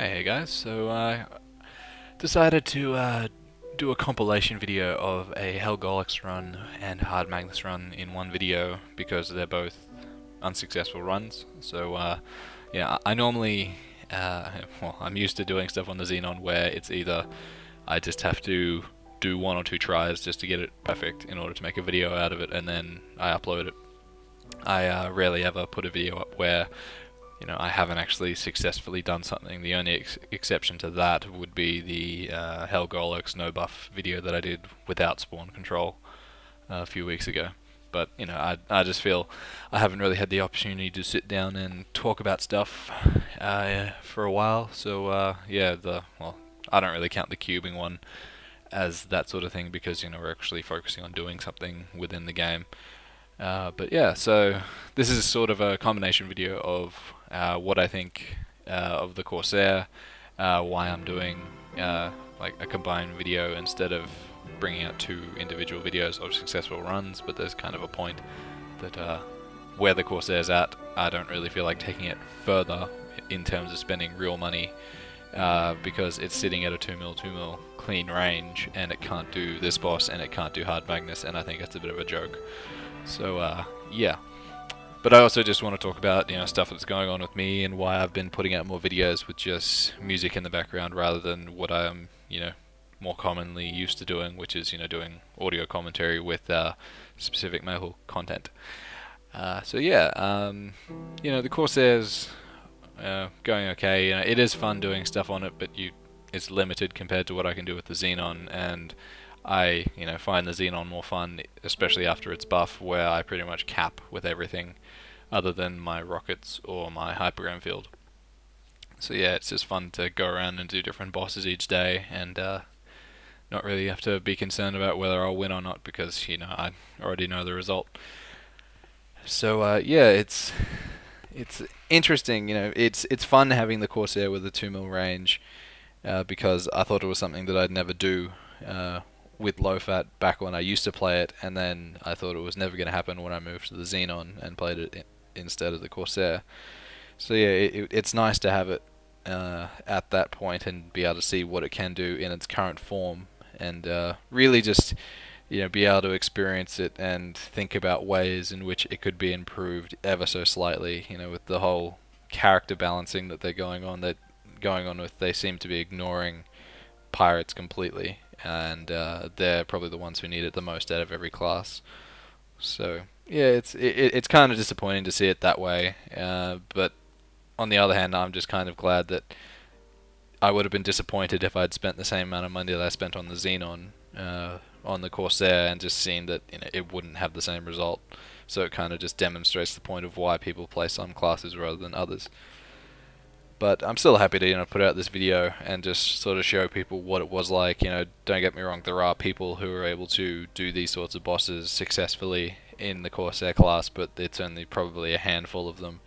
Hey guys, so I decided to do a compilation video of a Hell Gollux run and Hard Magnus run in one video because they're both unsuccessful runs. So yeah, I normally, well, I'm used to doing stuff on the Xenon where it's either I just have to do one or two tries just to get it perfect in order to make a video out of it, and then I upload it. I rarely ever put a video up where I haven't actually successfully done something. The only exception to that would be the Hell Gollux no buff video that I did without spawn control a few weeks ago. But I just feel I haven't really had the opportunity to sit down and talk about stuff for a while. So yeah, well, I don't really count the cubing one as that sort of thing because we're actually focusing on doing something within the game. But yeah, so this is sort of a combination video of what I think of the Corsair, why I'm doing like a combined video instead of bringing out two individual videos of successful runs. But there's kind of a point that where the Corsair's at, I don't really feel like taking it further in terms of spending real money because it's sitting at a 2 mil clean range and it can't do this boss and it can't do Hard Magnus, and I think that's a bit of a joke. So yeah, but I also just want to talk about stuff that's going on with me and why I've been putting out more videos with just music in the background rather than what I am more commonly used to doing, which is doing audio commentary with specific metal content. So yeah, the Corsair's going okay. It is fun doing stuff on it, but it's limited compared to what I can do with the Xenon, and I find the Xenon more fun, especially after its buff, where I pretty much cap with everything other than my rockets or my hypergram field. So yeah, it's just fun to go around and do different bosses each day and not really have to be concerned about whether I'll win or not because I already know the result. So yeah, it's interesting. It's fun having the Corsair with a 2 mil range because I thought it was something that I'd never do with low fat back when I used to play it, and then I thought it was never going to happen when I moved to the Xenon and played it instead of the Corsair. So yeah, it's nice to have it at that point and be able to see what it can do in its current form, and really just be able to experience it and think about ways in which it could be improved ever so slightly. With the whole character balancing that they're going on with, they seem to be ignoring pirates completely, and they're probably the ones who need it the most out of every class. So yeah, it's kind of disappointing to see it that way, but on the other hand, I'm just kind of glad that I would have been disappointed if I'd spent the same amount of money that I spent on the Xenon on the Corsair and just seen that it wouldn't have the same result. So it kind of just demonstrates the point of why people play some classes rather than others. But I'm still happy to put out this video and just sort of show people what it was like. Don't get me wrong, there are people who are able to do these sorts of bosses successfully in the Corsair class, but it's only probably a handful of them.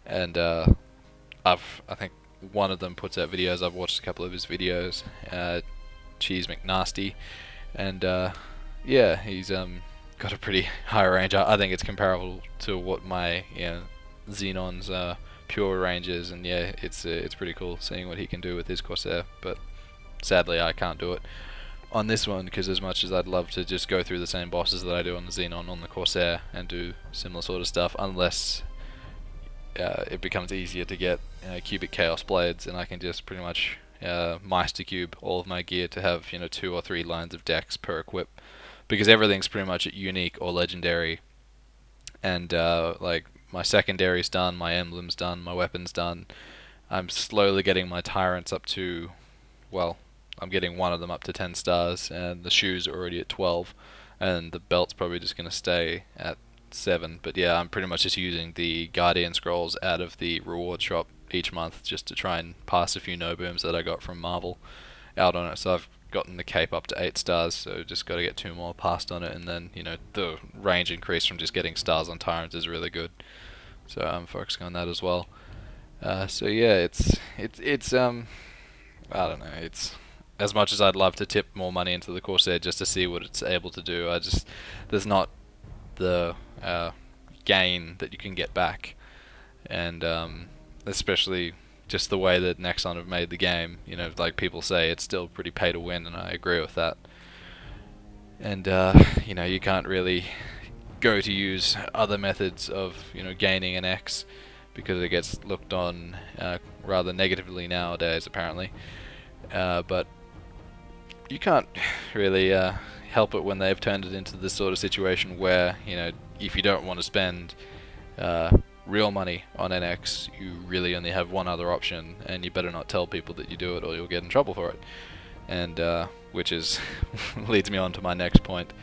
And I think one of them puts out videos. I've watched a couple of his videos, Cheese McNasty, and yeah, he's got a pretty high range. I think it's comparable to what my Xenon's pure ranges, and yeah, it's pretty cool seeing what he can do with his Corsair. But sadly, I can't do it on this one because as much as I'd love to just go through the same bosses that I do on the Xenon on the Corsair and do similar sort of stuff, unless it becomes easier to get cubic chaos blades, and I can just pretty much Meister cube all of my gear to have 2 or 3 lines of decks per equip, because everything's pretty much unique or legendary, and like my secondary's done, my emblem's done, my weapon's done. I'm slowly getting my tyrants up to, well, I'm getting one of them up to 10 stars, and the shoes are already at 12, and the belt's probably just going to stay at 7. But yeah, I'm pretty much just using the Guardian Scrolls out of the reward shop each month just to try and pass a few no booms that I got from Marvel out on it. So I've gotten the cape up to 8 stars, so just got to get 2 more passed on it, and then the range increase from just getting stars on tyrants is really good. So I'm focusing on that as well. So yeah, it's I don't know, it's as much as I'd love to tip more money into the Corsair just to see what it's able to do, there's not the gain that you can get back, and especially just the way that Nexon have made the game. You know, like people say, it's still pretty pay to win, and I agree with that. And you know, you can't really go to use other methods of, you know, gaining an X, because it gets looked on rather negatively nowadays, apparently. But you can't really help it when they've turned it into this sort of situation where, you know, if you don't want to spend real money on NX, you really only have one other option, and you better not tell people that you do it or you'll get in trouble for it. And which is leads me on to my next point.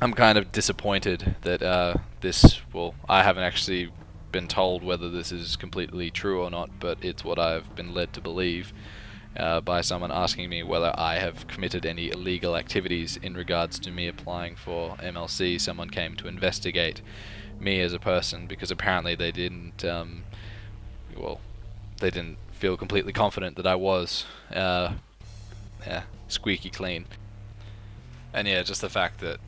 I'm kind of disappointed that I haven't actually been told whether this is completely true or not, but it's what I've been led to believe by someone asking me whether I have committed any illegal activities in regards to me applying for MLC. Someone came to investigate me as a person, because apparently they didn't feel completely confident that I was squeaky clean. And yeah, just the fact that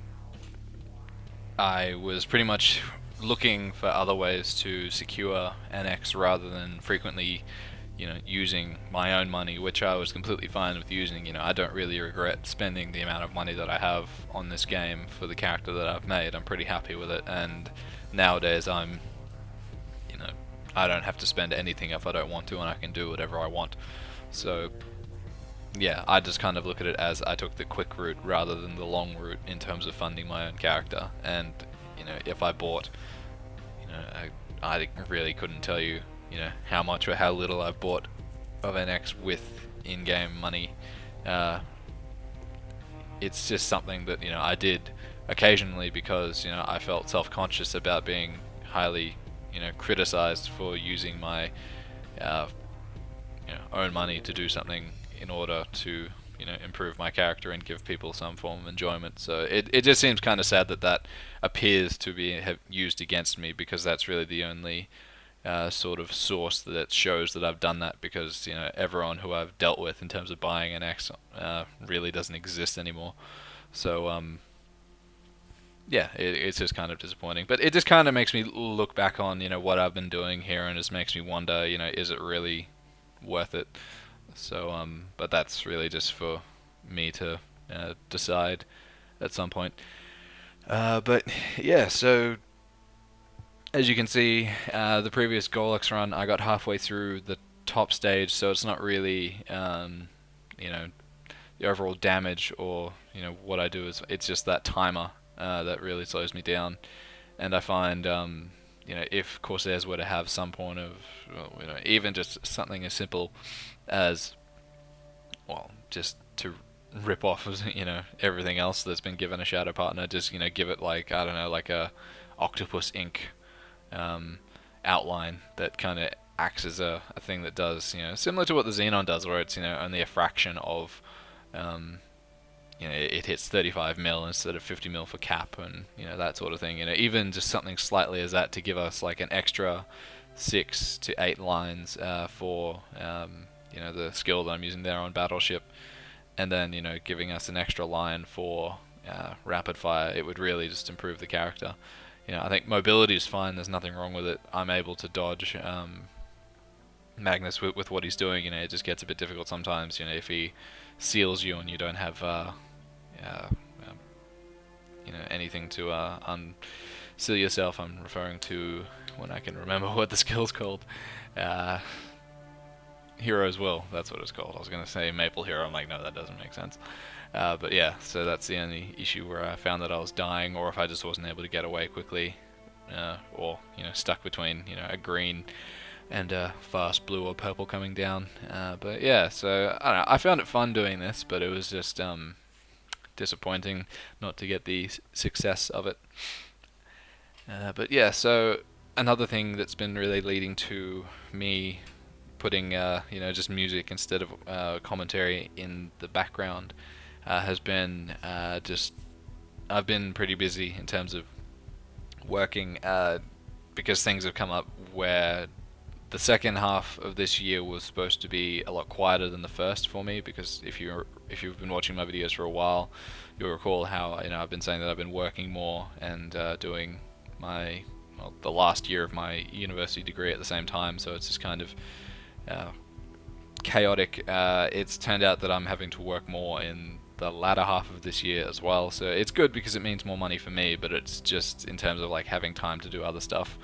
I was pretty much looking for other ways to secure NX rather than frequently, you know, using my own money, which I was completely fine with using. You know, I don't really regret spending the amount of money that I have on this game for the character that I've made. I'm pretty happy with it, and nowadays I don't have to spend anything if I don't want to, and I can do whatever I want. So yeah, I just kind of look at it as I took the quick route rather than the long route in terms of funding my own character. And you know, if I bought, you know, I really couldn't tell you, you know, how much or how little I've bought of NX with in-game money. It's just something that, you know, I did occasionally because, you know, I felt self-conscious about being highly, you know, criticized for using my own money to do something in order to, you know, improve my character and give people some form of enjoyment. So it just seems kind of sad that that appears to be used against me, because that's really the only sort of source that shows that I've done that, because, you know, everyone who I've dealt with in terms of buying an X really doesn't exist anymore. So yeah, it's just kind of disappointing. But it just kind of makes me look back on, you know, what I've been doing here, and just makes me wonder, you know, is it really worth it? So but that's really just for me to decide at some point. But yeah, so as you can see, the previous Gollux run, I got halfway through the top stage, so it's not really, you know, the overall damage or, you know, what I do is, it's just that timer that really slows me down. And I find, you know, if Corsairs were to have some point of, well, you know, even just something as simple as, well, just to rip off, you know, everything else that's been given a shadow partner, just, you know, give it like, I don't know, like a Octopus Ink outline that kind of acts as a thing that does, you know, similar to what the Xenon does, where it's, you know, only a fraction of, you know, it hits 35 mil instead of 50 mil for cap, and, you know, that sort of thing. You know, even just something slightly as that to give us like an extra 6 to 8 lines for, you know, the skill that I'm using there on Battleship, and then, you know, giving us an extra line for rapid fire. It would really just improve the character. You know, I think mobility is fine, there's nothing wrong with it. I'm able to dodge Magnus with what he's doing. You know, it just gets a bit difficult sometimes, you know, if he seals you and you don't have you know, anything to unseal yourself. I'm referring to, when I can remember what the skill's called, Hero's Will, that's what it's called. I was going to say Maple Hero, I'm like, no, that doesn't make sense. But yeah, so that's the only issue where I found that I was dying, or if I just wasn't able to get away quickly, or, you know, stuck between, you know, a green and a fast blue or purple coming down. But yeah, so I don't know, I found it fun doing this, but it was just disappointing not to get the success of it. But yeah, so another thing that's been really leading to me putting you know, just music instead of commentary in the background has been just, I've been pretty busy in terms of working, because things have come up where the second half of this year was supposed to be a lot quieter than the first for me, because if you've been watching my videos for a while, you'll recall how, you know, I've been saying that I've been working more and doing my well, the last year of my university degree at the same time, so it's just kind of chaotic. It's turned out that I'm having to work more in the latter half of this year as well, so it's good because it means more money for me, but it's just in terms of like having time to do other stuff,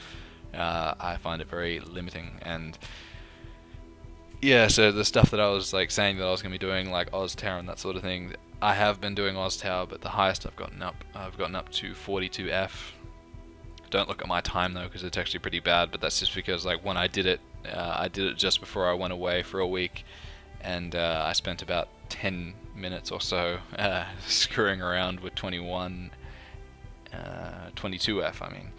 I find it very limiting. And yeah, so the stuff that I was like saying that I was going to be doing, like Oz Tower and that sort of thing, I have been doing Oz Tower, but the highest I've gotten up to 42F. Don't look at my time though, because it's actually pretty bad, but that's just because like when I did it just before I went away for a week, and I spent about 10 minutes or so screwing around with 22F, I mean.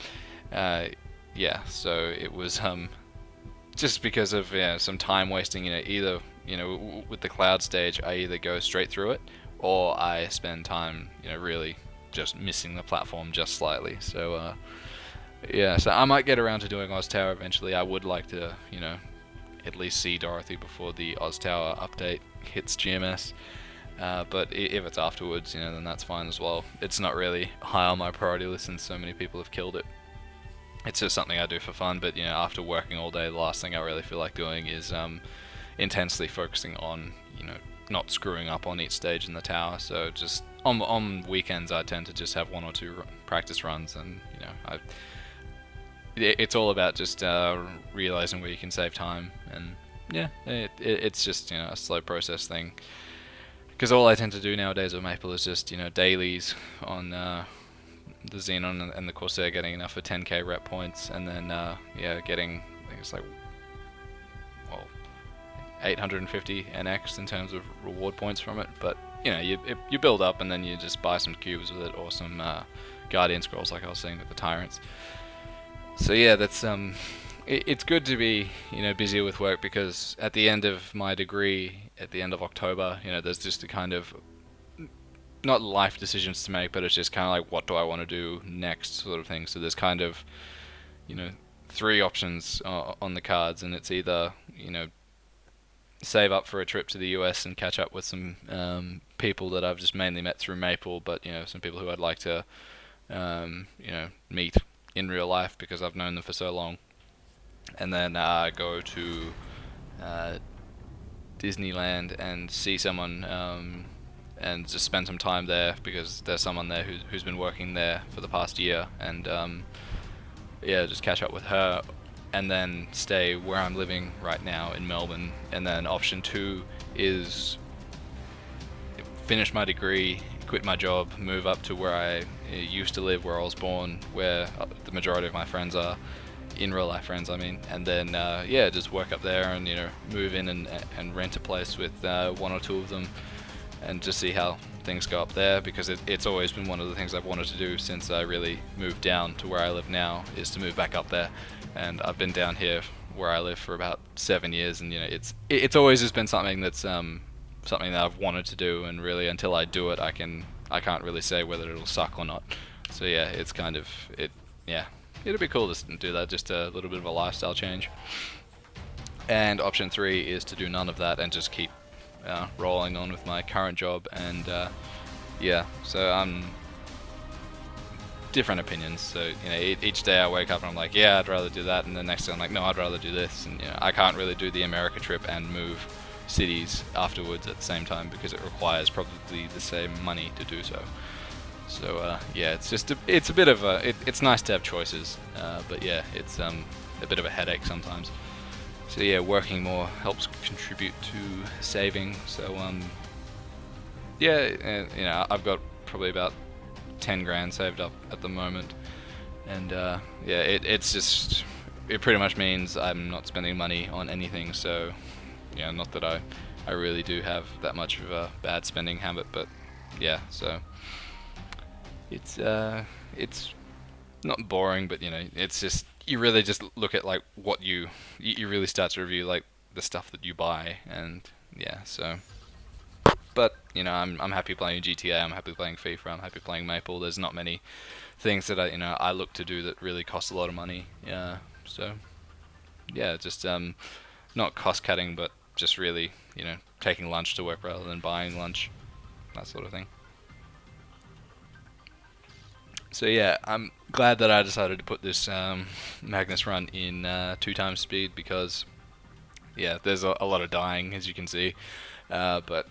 Yeah, so it was just because of some time wasting. Either with the cloud stage, I either go straight through it, or I spend time really just missing the platform just slightly. So yeah, so I might get around to doing Oz Tower eventually. I would like to at least see Dorothy before the Oz Tower update hits GMS. But if it's afterwards, then that's fine as well. It's not really high on my priority list, and so many people have killed it. It's just something I do for fun, but after working all day, the last thing I really feel like doing is intensely focusing on not screwing up on each stage in the tower. So just on weekends, I tend to just have 1 or 2 practice runs, and it's all about just realizing where you can save time. And yeah, it's just a slow process thing, because all I tend to do nowadays with Maple is just dailies on the Xenon and the Corsair, getting enough for 10k rep points, and then getting, I think it's like 850 NX in terms of reward points from it. But you build up, and then you just buy some cubes with it, or some Guardian Scrolls, like I was saying with the Tyrants. So yeah, that's it's good to be busier with work, because at the end of my degree, at the end of October, there's just a kind of not life decisions to make, but it's just kind of like, what do I want to do next, sort of thing. So there's kind of 3 options on the cards, and it's either save up for a trip to the US and catch up with some people that I've just mainly met through Maple, but some people who I'd like to meet in real life because I've known them for so long, and then go to Disneyland and see someone, and just spend some time there, because there's someone there who's been working there for the past year, and just catch up with her, and then stay where I'm living right now in Melbourne. And then option 2 is finish my degree, quit my job, move up to where I used to live, where I was born, where the majority of my friends are, in real life friends I mean, and then just work up there, and move in and rent a place with 1 or 2 of them, and just see how things go up there, because it's always been one of the things I've wanted to do since I really moved down to where I live now, is to move back up there. And I've been down here where I live for about 7 years, and it's always just been something that's something that I've wanted to do, and really until I do it, I can't really say whether it'll suck or not. So yeah, it's kind of it'll be cool to do that, just a little bit of a lifestyle change. And option 3 is to do none of that and just keep rolling on with my current job. And so I'm different opinions. So each day I wake up and I'm like, yeah, I'd rather do that, and the next day I'm like, no, I'd rather do this. And I can't really do the America trip and move cities afterwards at the same time, because it requires probably the same money to do so. So it's just it's a bit of it's nice to have choices, but yeah, it's a bit of a headache sometimes. So yeah, working more helps contribute to saving. So I've got probably about 10 grand saved up at the moment, and it pretty much means I'm not spending money on anything. So not that I really do have that much of a bad spending habit, but yeah, so it's not boring, but it's just, you really just look at like what you really start to review like the stuff that you buy, and yeah, so. But I'm happy playing GTA, I'm happy playing FIFA, I'm happy playing Maple. There's not many things that I look to do that really cost a lot of money. So yeah, just not cost cutting, but just really taking lunch to work rather than buying lunch, that sort of thing. So yeah, I'm glad that I decided to put this Magnus run in 2 times speed because yeah, there's a lot of dying as you can see, but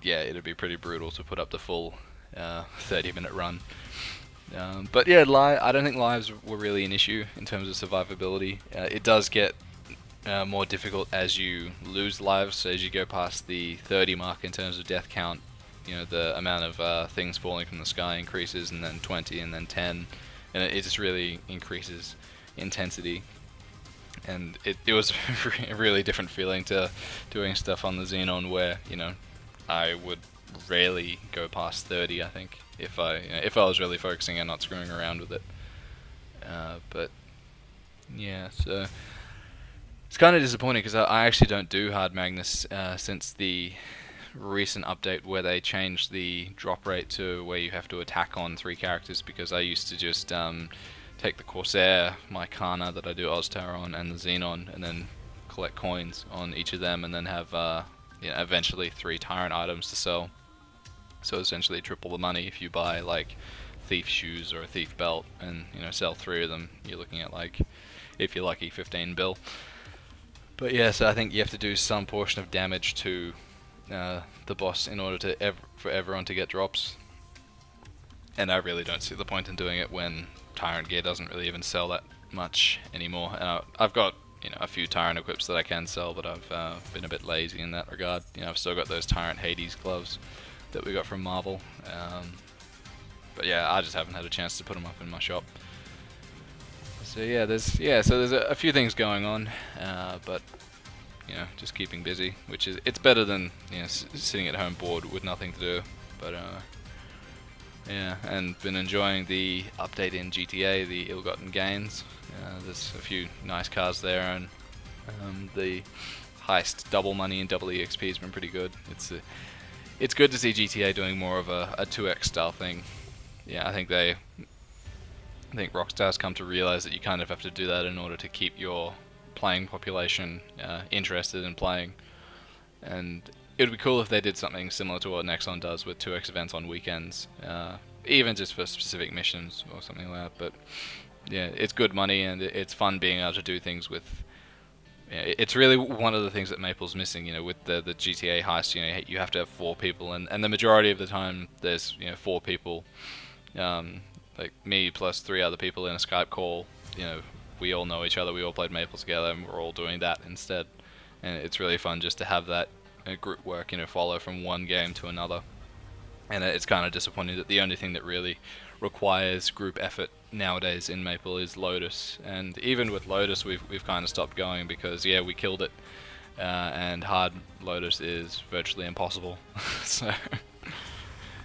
yeah, it'd be pretty brutal to put up the full 30-minute run. But yeah, I don't think lives were really an issue in terms of survivability. It does get more difficult as you lose lives, so as you go past the 30 mark in terms of death count, you know, the amount of things falling from the sky increases, and then 20, and then 10, and it just really increases intensity. And it was a really different feeling to doing stuff on the Xenon where, you know, I would rarely go past 30, I think, if I was really focusing and not screwing around with it. But yeah, so it's kind of disappointing because I actually don't do Hard Magnus since the recent update where they changed the drop rate to where you have to attack on 3 characters, because I used to just take the Corsair, my Kana that I do Oztar on, and the Xenon, and then collect coins on each of them, and then have eventually 3 Tyrant items to sell. So essentially triple the money if you buy like thief shoes or a thief belt, and sell 3 of them. You're looking at, like, if you're lucky, 15 bill. But yeah, so I think you have to do some portion of damage to the boss in order to for everyone to get drops. And I really don't see the point in doing it when Tyrant gear doesn't really even sell that much anymore. I've got a few Tyrant equips that I can sell, but I've been a bit lazy in that regard. I've still got those Tyrant Hades gloves that we got from Marvel. But yeah, I just haven't had a chance to put them up in my shop. So yeah, there's a few things going on, but just keeping busy, which it's better than sitting at home bored with nothing to do. But yeah, and been enjoying the update in GTA, the ill-gotten gains. There's a few nice cars there, and the heist double money and double EXP has been pretty good. It's good to see GTA doing more of a 2x style thing. Yeah, I think Rockstar's come to realize that you kind of have to do that in order to keep your playing population interested in playing. And it would be cool if they did something similar to what Nexon does with 2x events on weekends, even just for specific missions or something like that. But yeah, it's good money, and it's fun being able to do things with. It's really one of the things that Maple's missing. With the GTA heist, you have to have 4 people, and the majority of the time there's 4 people, like me plus 3 other people in a Skype call. We all know each other. We all played Maple together, and we're all doing that instead. And it's really fun just to have that group work, follow from one game to another. And it's kind of disappointing that the only thing that really requires group effort nowadays in Maple is Lotus. And even with Lotus, we've kind of stopped going because we killed it, and hard Lotus is virtually impossible. So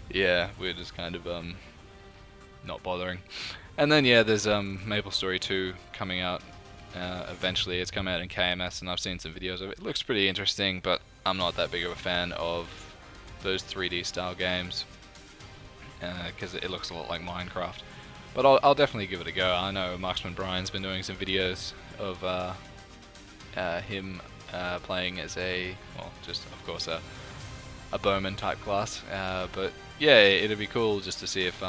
yeah, we're just kind of not bothering. And then there's Maple Story 2 coming out. Eventually, it's come out in KMS, and I've seen some videos of it. It looks pretty interesting, but I'm not that big of a fan of those 3D style games because it looks a lot like Minecraft. But I'll definitely give it a go. I know Marksman Brian's been doing some videos of him playing as just of course a bowman type class. But yeah, it'd be cool just to see if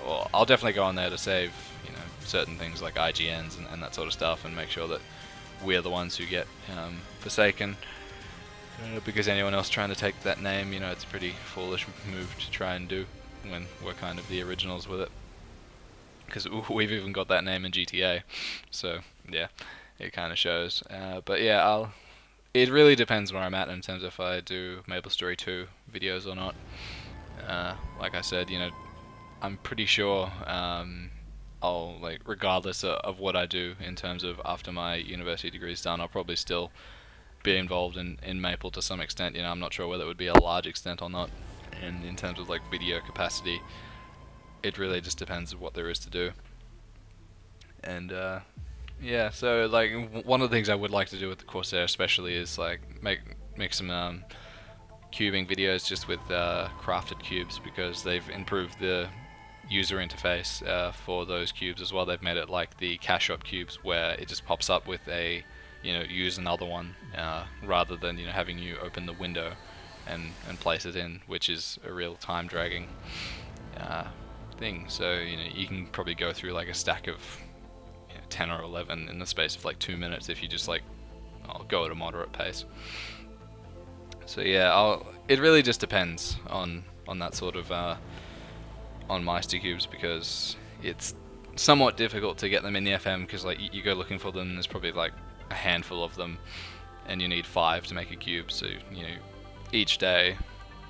well, I'll definitely go on there to save certain things like IGNs and that sort of stuff, and make sure that we're the ones who get Forsaken. Because anyone else trying to take that name, it's a pretty foolish move to try and do when we're kind of the originals with it. Because we've even got that name in GTA, so yeah, it kind of shows. But yeah, it really depends where I'm at in terms of if I do Maple Story 2 videos or not. Like I said, I'm pretty sure I'll, regardless of what I do in terms of after my university degree is done, I'll probably still be involved in Maple to some extent. I'm not sure whether it would be a large extent or not. And in terms of video capacity, it really just depends on what there is to do. And yeah, so one of the things I would like to do with the Corsair especially is make some cubing videos just with crafted cubes, because they've improved the user interface for those cubes as well. They've made it like the cash shop cubes, where it just pops up with a use another one, rather than having you open the window and place it in, which is a real time dragging thing. So you can probably go through like a stack of 10 or 11 in the space of like 2 minutes if you just like I'll go at a moderate pace. So yeah, it really just depends on that sort of on Meister cubes, because it's somewhat difficult to get them in the FM, because like you go looking for them, there's probably like a handful of them, and you need 5 to make a cube. So each day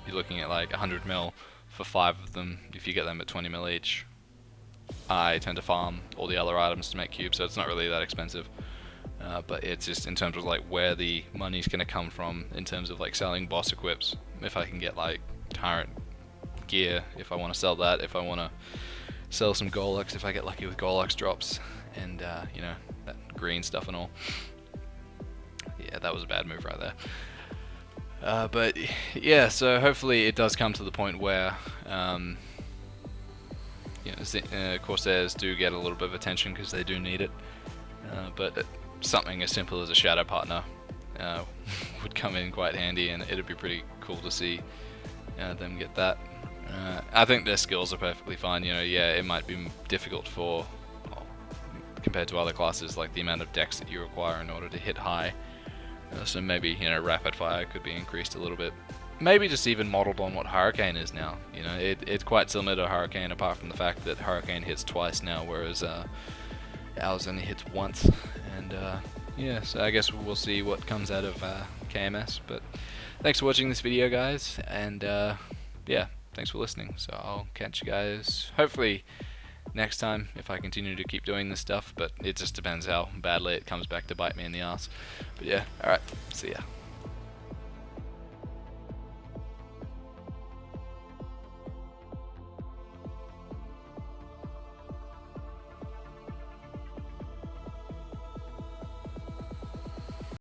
you're looking at like 100 mil for 5 of them. If you get them at 20 mil each, I tend to farm all the other items to make cubes, so it's not really that expensive. But it's just in terms of like where the money's going to come from in terms of like selling boss equips. If I can get like Tyrant gear, if I want to sell that, if I want to sell some Gollux, if I get lucky with Gollux drops, and that green stuff and all. Yeah, that was a bad move right there. But yeah, so hopefully it does come to the point where Corsairs do get a little bit of attention, because they do need it. But something as simple as a shadow partner would come in quite handy, and it'd be pretty cool to see them get that. I think their skills are perfectly fine. It might be difficult compared to other classes, like the amount of dex that you require in order to hit high. So maybe rapid fire could be increased a little bit. Maybe just even modeled on what Hurricane is now. It's quite similar to Hurricane, apart from the fact that Hurricane hits twice now, whereas ours only hits once. And yeah, so I guess we'll see what comes out of KMS. But thanks for watching this video, guys, and yeah, thanks for listening. So I'll catch you guys hopefully next time if I continue to keep doing this stuff, but it just depends how badly it comes back to bite me in the ass. But yeah, alright, see ya.